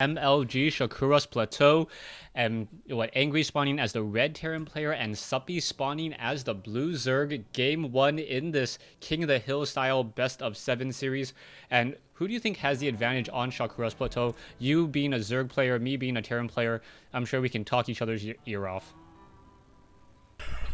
MLG Shakura's Plateau, and vVvNGry spawning as the red Terran player and vVpSuppy spawning as the blue Zerg. Game 1 in this King of the Hill style best of 7 series. And who do you think has the advantage on Shakura's Plateau? You being a Zerg player, me being a Terran player, I'm sure we can talk each other's ear off.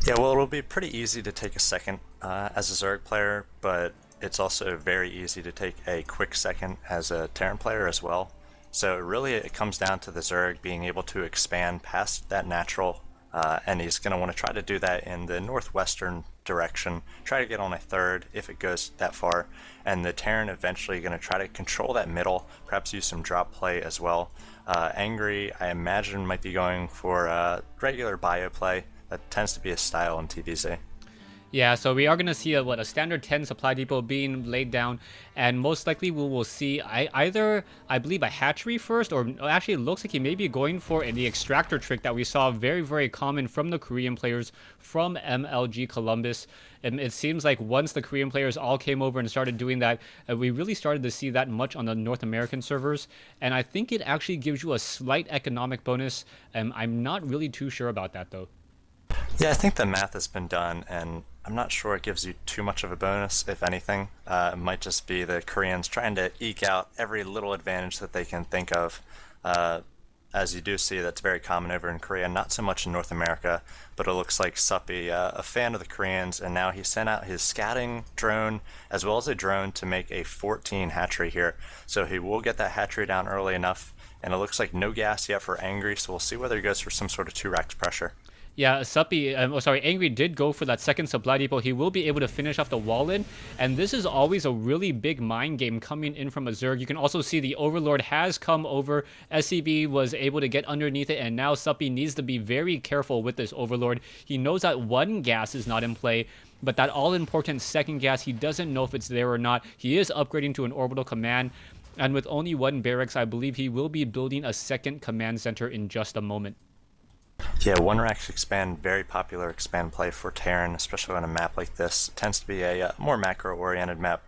Yeah, well, it'll be pretty easy to take a second as a Zerg player, but it's also very easy to take a quick second as a Terran player as well. So really it comes down to the Zerg being able to expand past that natural, and he's going to want to try to do that in the northwestern direction, try to get on a third if it goes that far, and the Terran eventually going to try to control that middle, perhaps use some drop play as well. Angry, I imagine, might be going for regular bio play. That tends to be a style in TVZ. Yeah, so we are going to see a standard 10 supply depot being laid down, and most likely we will see either, I believe, a hatchery first, or actually it looks like he may be going for the extractor trick that we saw very, very common from the Korean players from MLG Columbus. And it seems like once the Korean players all came over and started doing that, we really started to see that much on the North American servers, and I think it actually gives you a slight economic bonus. I'm not really too sure about that, though. Yeah, I think the math has been done, and I'm not sure it gives you too much of a bonus, if anything. It might just be the Koreans trying to eke out every little advantage that they can think of. As you do see, that's very common over in Korea, not so much in North America, but it looks like vVpSuppy, a fan of the Koreans, and now he sent out his scouting drone as well as a drone to make a 14 hatchery here. So he will get that hatchery down early enough, and it looks like no gas yet for Angry, so we'll see whether he goes for some sort of 2-rax pressure. Yeah, Angry did go for that second supply depot. He will be able to finish off the wall in, and this is always a really big mind game coming in from a Zerg. You can also see the Overlord has come over. SCV was able to get underneath it, and now vVpSuppy needs to be very careful with this Overlord. He knows that one gas is not in play, but that all-important second gas, he doesn't know if it's there or not. He is upgrading to an orbital command, and with only one barracks, I believe he will be building a second command center in just a moment. Yeah, 1-rax expand, very popular expand play for Terran, especially on a map like this. It tends to be a more macro-oriented map.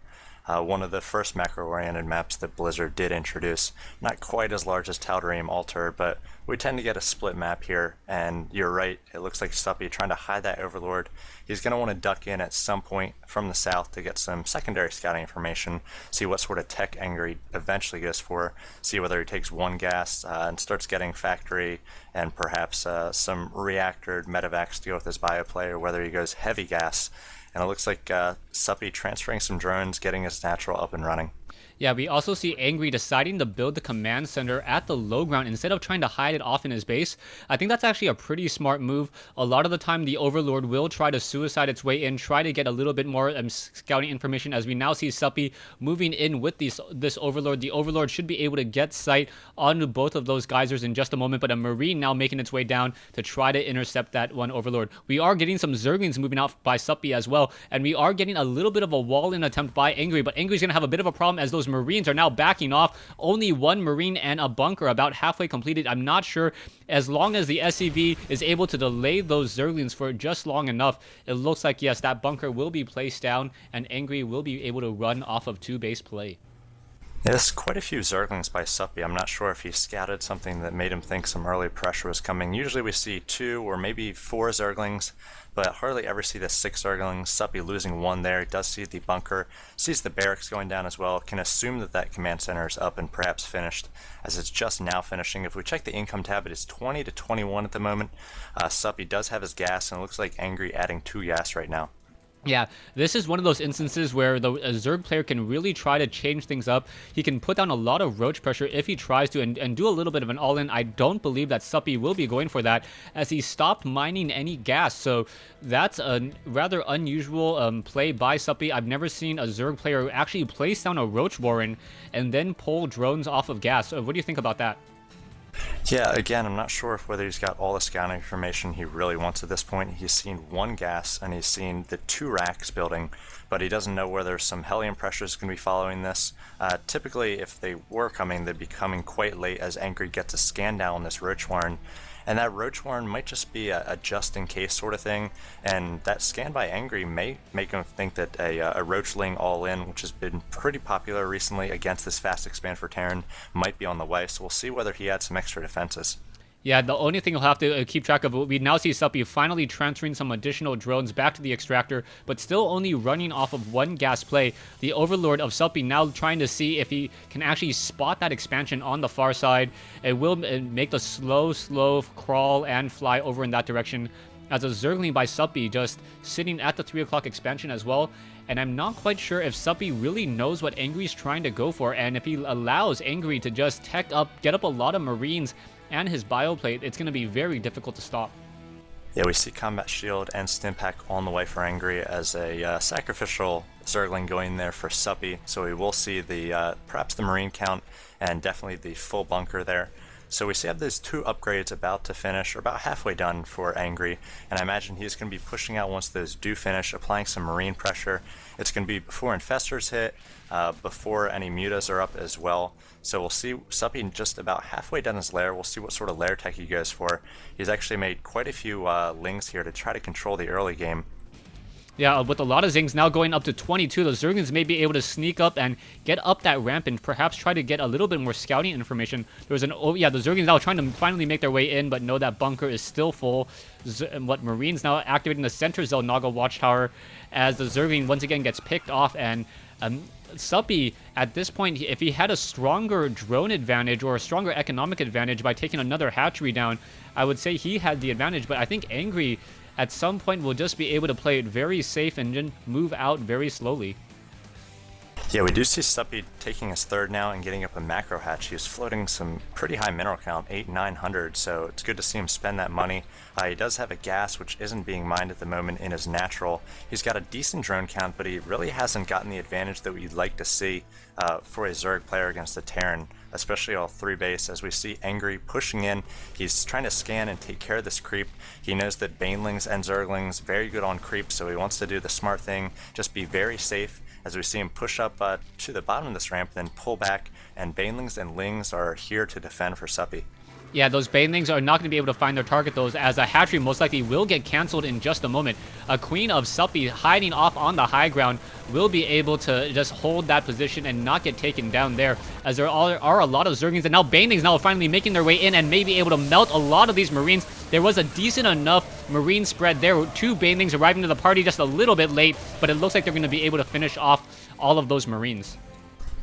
One of the first macro-oriented maps that Blizzard did introduce. Not quite as large as Tal'Darim Altar, but we tend to get a split map here, and you're right, it looks like vVpSuppy trying to hide that Overlord. He's going to want to duck in at some point from the south to get some secondary scouting information, see what sort of tech Angry eventually goes for, see whether he takes one gas and starts getting factory and perhaps some reactored medevacs to go with his bio play, or whether he goes heavy gas. And it looks like vVpSuppy transferring some drones, getting his natural up and running. Yeah, we also see Angry deciding to build the command center at the low ground instead of trying to hide it off in his base. I think that's actually a pretty smart move. A lot of the time, the Overlord will try to suicide its way in, try to get a little bit more scouting information, as we now see vVpSuppy moving in with this Overlord. The Overlord should be able to get sight onto both of those geysers in just a moment, but a Marine now making its way down to try to intercept that one Overlord. We are getting some Zerglings moving out by vVpSuppy as well, and we are getting a little bit of a wall-in attempt by Angry, but Angry's going to have a bit of a problem as those Marines are now backing off. Only one Marine and a bunker about halfway completed. I'm not sure. As long as the SCV is able to delay those Zerglings for just long enough, it looks like, yes, that bunker will be placed down, and Angry will be able to run off of 2-base play. Yeah, there's quite a few Zerglings by vVpSuppy. I'm not sure if he scouted something that made him think some early pressure was coming. Usually we see 2 or maybe 4 Zerglings, but hardly ever see the 6 Zerglings. vVpSuppy losing 1 there. He does see the bunker, sees the barracks going down as well, can assume that that command center is up and perhaps finished, as it's just now finishing. If we check the income tab, it is 20 to 21 at the moment. vVpSuppy does have his gas, and it looks like Angry adding 2 gas right now. Yeah, this is one of those instances where a Zerg player can really try to change things up. He can put down a lot of roach pressure if he tries to and do a little bit of an all-in. I don't believe that vVpSuppy will be going for that, as he stopped mining any gas. So that's a rather unusual play by vVpSuppy. I've never seen a Zerg player actually place down a roach warren and then pull drones off of gas. So what do you think about that? Yeah, again, I'm not sure whether he's got all the scouting information he really wants at this point. He's seen one gas and he's seen the 2 racks building, but he doesn't know whether some helium pressures going to be following this. Typically, if they were coming, they'd be coming quite late as Angry gets a scan down on this Roach Warren. And that Roach Warren might just be a just-in-case sort of thing, and that scan by Angry may make him think that a Roachling all-in, which has been pretty popular recently against this fast expand for Terran, might be on the way, so we'll see whether he adds some extra defenses. Yeah, the only thing we'll have to keep track of, we now see Suppy finally transferring some additional drones back to the extractor, but still only running off of 1 gas play. The Overlord of Suppy now trying to see if he can actually spot that expansion on the far side. It will make the slow crawl and fly over in that direction, as a Zergling by Suppy just sitting at the 3 o'clock expansion as well. And I'm not quite sure if Suppy really knows what Angry's trying to go for, and if he allows Angry to just tech up, get up a lot of Marines and his bioplate, it's going to be very difficult to stop. Yeah, we see Combat Shield and Stimpack on the way for Angry as a sacrificial Zergling going there for Suppy, so we will see the perhaps the Marine count and definitely the full bunker there. So we see have those 2 upgrades about to finish, or about halfway done for Angry, and I imagine he's going to be pushing out once those do finish, applying some Marine pressure. It's going to be before Infestors hit, before any Mutas are up as well. So we'll see Suppy just about halfway done his lair. We'll see what sort of lair tech he goes for. He's actually made quite a few lings here to try to control the early game. Yeah, with a lot of Zings now going up to 22, the Zerglings may be able to sneak up and get up that ramp and perhaps try to get a little bit more scouting information. There's an the Zerglings now trying to finally make their way in, but know that bunker is still full. Marines now activating the center zone Naga Watchtower as the Zergling once again gets picked off, and Suppy, at this point, if he had a stronger drone advantage or a stronger economic advantage by taking another hatchery down, I would say he had the advantage, but I think Angry at some point will just be able to play it very safe and then move out very slowly. Yeah, we do see Suppy taking his 3rd now and getting up a macro hatch. He was floating some pretty high mineral count, 800-900, so it's good to see him spend that money. He does have a gas, which isn't being mined at the moment in his natural. He's got a decent drone count, but he really hasn't gotten the advantage that we'd like to see for a Zerg player against a Terran, especially all 3 base. As we see Angry pushing in, he's trying to scan and take care of this creep. He knows that Banelings and Zerglings very good on creep, so he wants to do the smart thing, just be very safe. As we see him push up to the bottom of this ramp, then pull back, and Banelings and Lings are here to defend for Suppy. Yeah, those Banelings are not going to be able to find their target, those, as a hatchery most likely will get cancelled in just a moment. A Queen of Suppy hiding off on the high ground will be able to just hold that position and not get taken down there, as there are a lot of Zerglings, and now Banelings now finally making their way in and may be able to melt a lot of these Marines. There was a decent enough Marine spread there. 2 Banelings arriving to the party just a little bit late, but it looks like they're going to be able to finish off all of those Marines.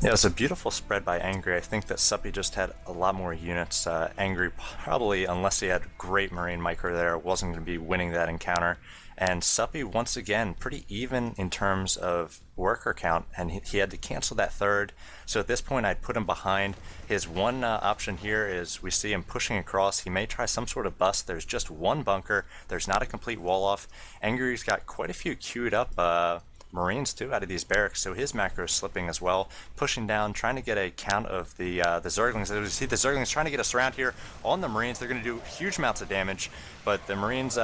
Yeah, it was a beautiful spread by Angry. I think that Suppy just had a lot more units. Angry probably, unless he had great Marine micro there, wasn't going to be winning that encounter. And Suppy, once again, pretty even in terms of worker count, and he had to cancel that 3rd. So at this point, I'd put him behind. His one option here is we see him pushing across. He may try some sort of bust. There's just 1 bunker. There's not a complete wall off. Angry's got quite a few queued up Marines too out of these barracks, so his macro is slipping as well, pushing down, trying to get a count of the Zerglings. As we see the Zerglings trying to get us around here on the Marines. They're going to do huge amounts of damage, but the Marines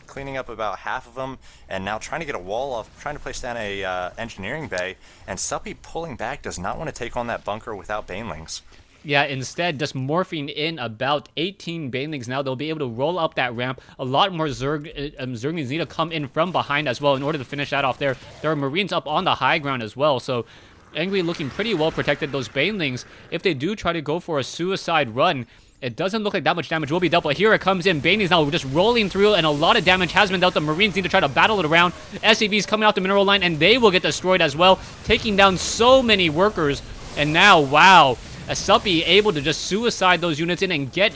cleaning up about half of them, and now trying to get a wall off, trying to place down a engineering bay, and Suppy pulling back, does not want to take on that bunker without Banelings. Yeah, instead, just morphing in about 18 Banelings now. They'll be able to roll up that ramp. A lot more Zerglings need to come in from behind as well in order to finish that off there. There are Marines up on the high ground as well, so Angry looking pretty well protected. Those Banelings, if they do try to go for a suicide run, it doesn't look like that much damage will be dealt, but here it comes in. Banelings now just rolling through, and a lot of damage has been dealt. The Marines need to try to battle it around. SCVs coming out the mineral line, and they will get destroyed as well, taking down so many workers. And now, wow, Suppy able to just suicide those units in and get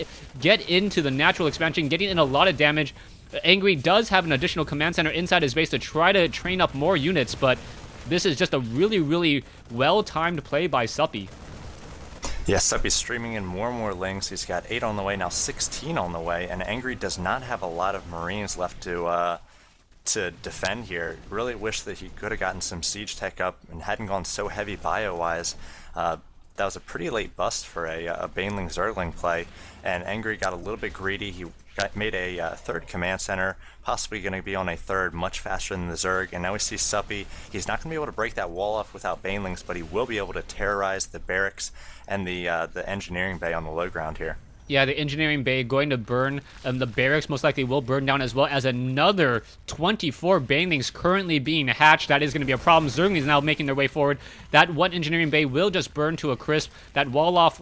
into the natural expansion, getting in a lot of damage. Angry does have an additional command center inside his base to try to train up more units, but this is just a really well-timed play by Suppy. Yeah, Suppy's streaming in more and more Lings. He's got 8 on the way, now 16 on the way, and Angry does not have a lot of Marines left to defend here. Really wish that he could have gotten some siege tech up and hadn't gone so heavy bio-wise. that was a pretty late bust for a Baneling Zergling play, and vVvNGry got a little bit greedy. He made a third command center, possibly going to be on a third much faster than the Zerg, and now we see Suppy. He's not going to be able to break that wall off without Banelings, but he will be able to terrorize the barracks and the engineering bay on the low ground here. Yeah, the engineering bay going to burn. The barracks most likely will burn down, as well as another 24 banelings currently being hatched. That is going to be a problem. Zerglings now making their way forward. That one engineering bay will just burn to a crisp. That wall off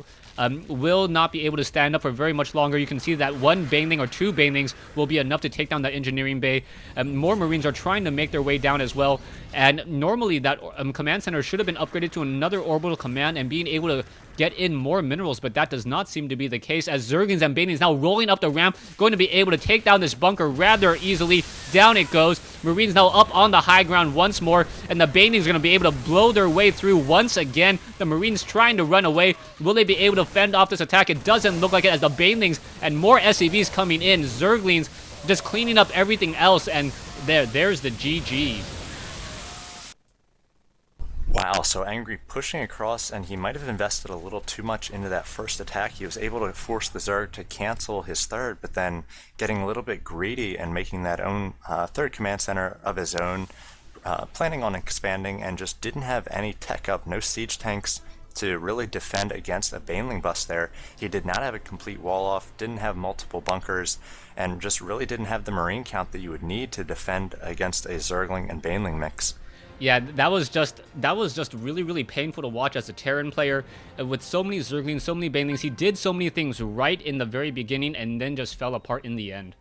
will not be able to stand up for very much longer. You can see that one baneling or two banelings will be enough to take down that engineering bay. More Marines are trying to make their way down as well. And normally that command center should have been upgraded to another orbital command and being able to get in more minerals, but that does not seem to be the case, as Zerglings and Banelings now rolling up the ramp, going to be able to take down this bunker rather easily. Down it goes. Marines now up on the high ground once more, and the Banelings are going to be able to blow their way through once again. The Marines trying to run away. Will they be able to fend off this attack? It doesn't look like it, as the Banelings and more SCVs coming in. Zerglings just cleaning up everything else, and there's the GG. Wow, so vVvNGry pushing across, and he might have invested a little too much into that first attack. He was able to force the Zerg to cancel his third, but then getting a little bit greedy and making that own third command center of his own, planning on expanding, and just didn't have any tech up, no siege tanks to really defend against a Baneling bust there. He did not have a complete wall off, didn't have multiple bunkers, and just really didn't have the Marine count that you would need to defend against a Zergling and Baneling mix. Yeah, that was just really, really painful to watch as a Terran player. With so many Zerglings, so many Banelings, he did so many things right in the very beginning and then just fell apart in the end.